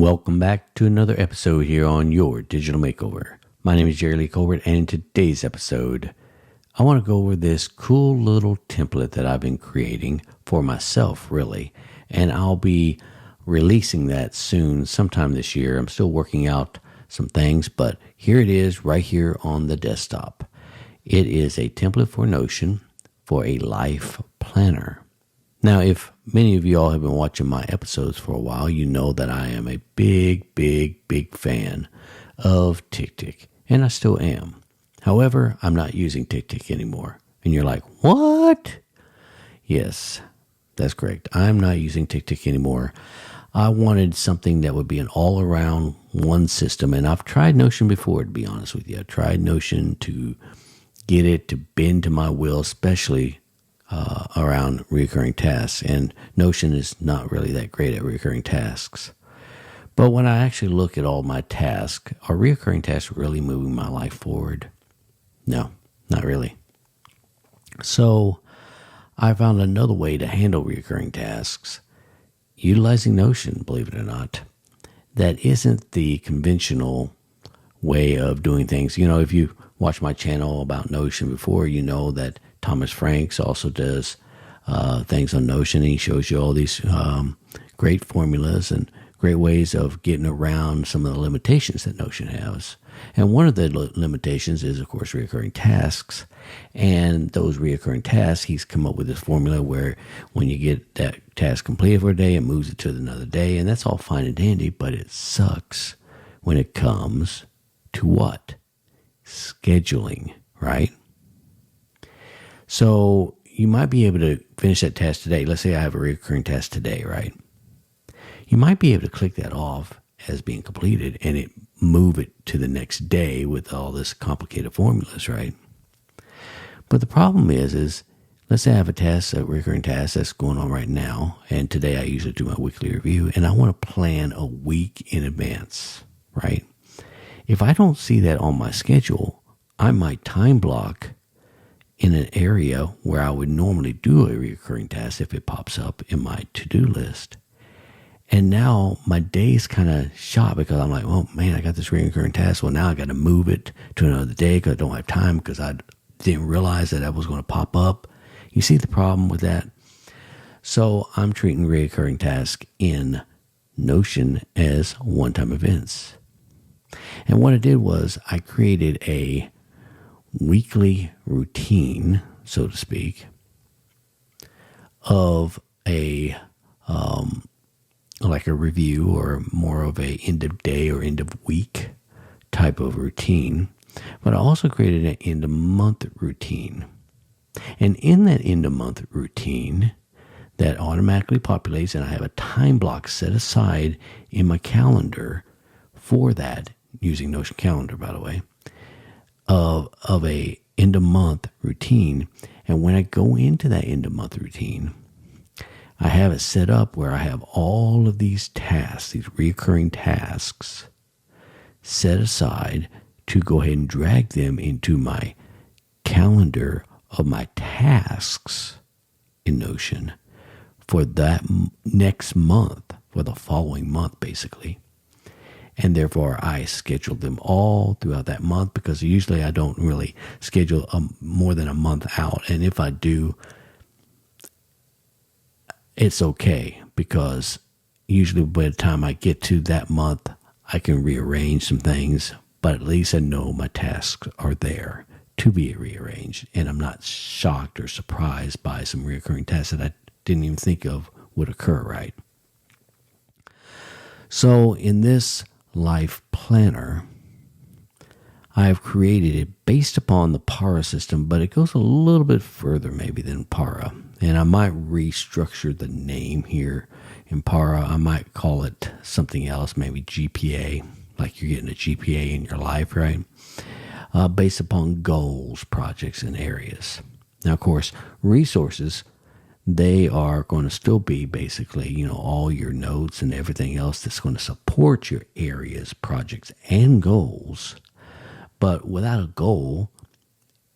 Welcome back to another episode here on your Digital Makeover. My name is Jerry Lee Colbert, and in today's episode, I want to go over this cool little template that I've been creating for myself, really, and I'll be releasing that soon, sometime this year. I'm still working out some things, but here it is right here on the desktop. It is a template for Notion for a life planner. Now, if many of you all have been watching my episodes for a while, you know that I am a big fan of TickTick, and I still am. However, I'm not using TickTick anymore. And you're like, what? Yes, that's correct. I'm not using TickTick anymore. I wanted something that would be an all-around one system, and I've tried Notion before, to be honest with you. I've tried Notion to get it to bend to my will, especially around recurring tasks, and Notion is not really that great at recurring tasks. But when I actually look at all my tasks, are recurring tasks really moving my life forward? No, not really. So I found another way to handle recurring tasks, utilizing Notion, believe it or not, that isn't the conventional way of doing things. You know, if you watch my channel about Notion before, you know that Thomas Franks also does things on Notion, and he shows you all these great formulas and great ways of getting around some of the limitations that Notion has. And one of the limitations is, of course, recurring tasks. And those recurring tasks, he's come up with this formula where when you get that task completed for a day, it moves it to another day. And that's all fine and dandy, but it sucks when it comes to what? Scheduling, right? So you might be able to finish that task today. Let's say I have a recurring task today, right? You might be able to click that off as being completed and it move it to the next day with all this complicated formulas, right? But the problem is let's say I have a recurring task that's going on right now, and today I usually do my weekly review, and I want to plan a week in advance, right? If I don't see that on my schedule, I might time block in an area where I would normally do a recurring task if it pops up in my to-do list. And now my day's kind of shot because I'm like, oh man, I got this recurring task. Well, now I got to move it to another day because I don't have time because I didn't realize that was going to pop up. You see the problem with that? So I'm treating recurring tasks in Notion as one-time events. And what I did was I created a weekly routine, so to speak, of a like a review or more of a end of day or end of week type of routine. But I also created an end of month routine. And in that end of month routine, that automatically populates, and I have a time block set aside in my calendar for that, using Notion Calendar, by the way, of a end of month routine. And when I go into that end of month routine, I have it set up where I have all of these tasks, these recurring tasks, set aside to go ahead and drag them into my calendar of my tasks in Notion for that next month, for the following month, basically. And therefore, I schedule them all throughout that month because usually I don't really schedule more than a month out. And if I do, it's okay because usually by the time I get to that month, I can rearrange some things, but at least I know my tasks are there to be rearranged. And I'm not shocked or surprised by some recurring tasks that I didn't even think of would occur, right? So in this life planner, I have created it based upon the Para system, but it goes a little bit further maybe than Para. And I might restructure the name here in Para. I might call it something else, maybe GPA, like you're getting a GPA in your life, right? Based upon goals, projects, and areas. Now, of course, resources, they are going to still be basically, all your notes and everything else that's going to support your areas, projects, and goals. But without a goal,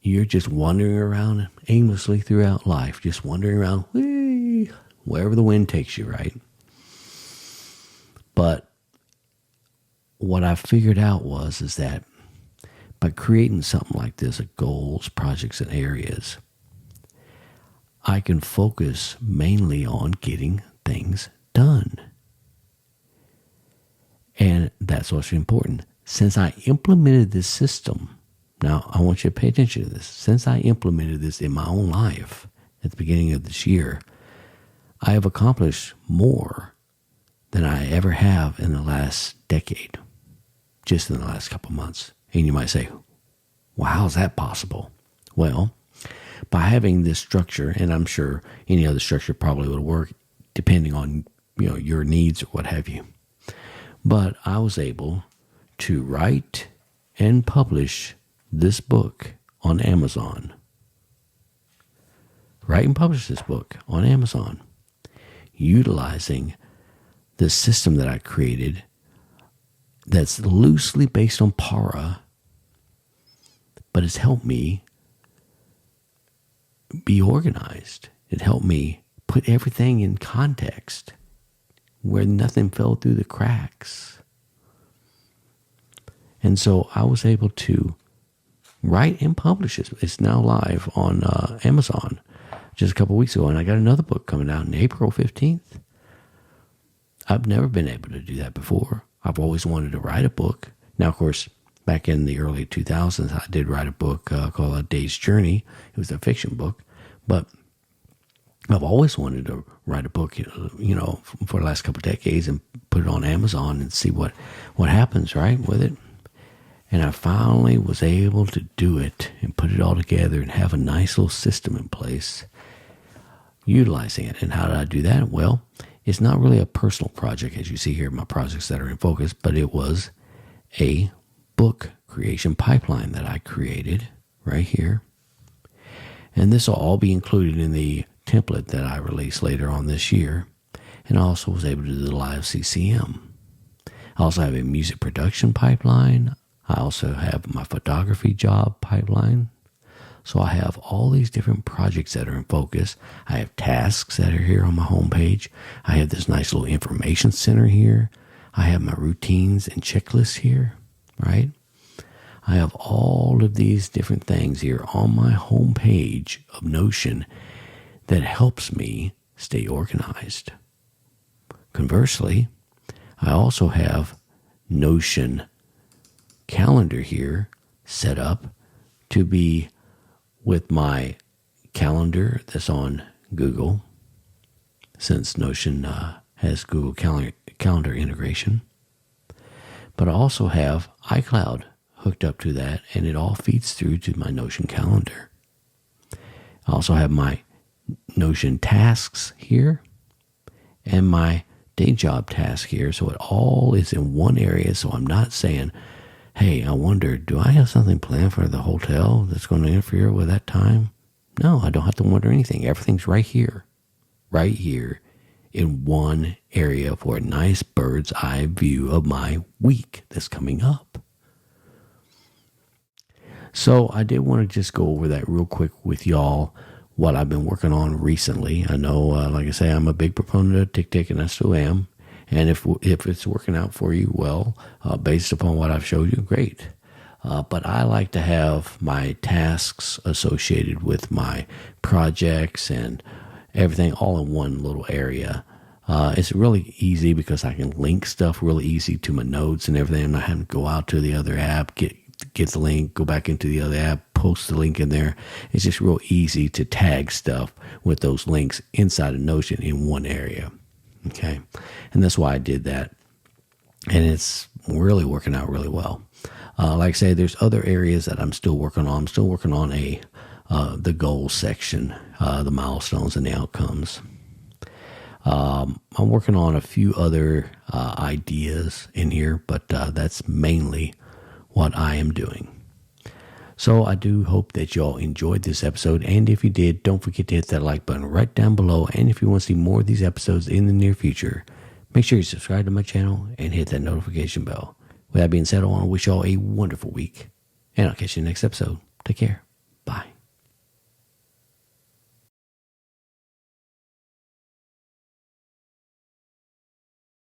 you're just wandering around aimlessly throughout life, just wandering around wherever the wind takes you, right? But what I figured out is that by creating something like this, goals, projects, and areas, I can focus mainly on getting things done. And that's what's important. Since I implemented this system, now I want you to pay attention to this. Since I implemented this in my own life at the beginning of this year, I have accomplished more than I ever have in the last decade, just in the last couple of months. And you might say, well, how is that possible? Well, by having this structure, and I'm sure any other structure probably would work depending on your needs or what have you. But I was able to write and publish this book on Amazon. Write and publish this book on Amazon, utilizing the system that I created that's loosely based on Para, but it's helped me be organized. It helped me put everything in context where nothing fell through the cracks. And so I was able to write and publish it. It's now live on Amazon just a couple weeks ago, and I got another book coming out on April 15th. I've never been able to do that before. I've always wanted to write a book. Now, of course, back in the early 2000s, I did write a book called A Day's Journey. It was a fiction book, but I've always wanted to write a book, for the last couple of decades and put it on Amazon and see what happens, right, with it. And I finally was able to do it and put it all together and have a nice little system in place, utilizing it. And how did I do that? Well, it's not really a personal project, as you see here, my projects that are in focus, but it was a book creation pipeline that I created right here. And this will all be included in the template that I release later on this year. And I also was able to do the live CCM. I also have a music production pipeline. I also have my photography job pipeline. So I have all these different projects that are in focus. I have tasks that are here on my homepage. I have this nice little information center here. I have my routines and checklists here, right? I have all of these different things here on my homepage of Notion that helps me stay organized. Conversely, I also have Notion calendar here set up to be with my calendar that's on Google, since Notion has Google calendar integration. But I also have iCloud hooked up to that, and it all feeds through to my Notion calendar. I also have my Notion tasks here and my day job task here, so it all is in one area. So I'm not saying, hey, I wonder, do I have something planned for the hotel that's going to interfere with that time? No, I don't have to wonder anything. Everything's right here in one area for a nice bird's eye view of my week that's coming up. So I did want to just go over that real quick with y'all, what I've been working on recently. I know, like I say, I'm a big proponent of TickTick, and I still am. And if it's working out for you, well, based upon what I've showed you, great. But I like to have my tasks associated with my projects and everything all in one little area. It's really easy because I can link stuff really easy to my notes and everything. I'm not having to go out to the other app, get the link, go back into the other app, post the link in there. It's just real easy to tag stuff with those links inside of Notion in one area. Okay, and that's why I did that, and it's really working out really well. Like I say, there's other areas that I'm still working on. I'm still working on the goals section, the milestones and the outcomes. I'm working on a few other ideas in here, but that's mainly what I am doing. So I do hope that y'all enjoyed this episode, and if you did, don't forget to hit that like button right down below, and if you want to see more of these episodes in the near future, make sure you subscribe to my channel and hit that notification bell. With that being said, I want to wish y'all a wonderful week, and I'll catch you in the next episode. Take care.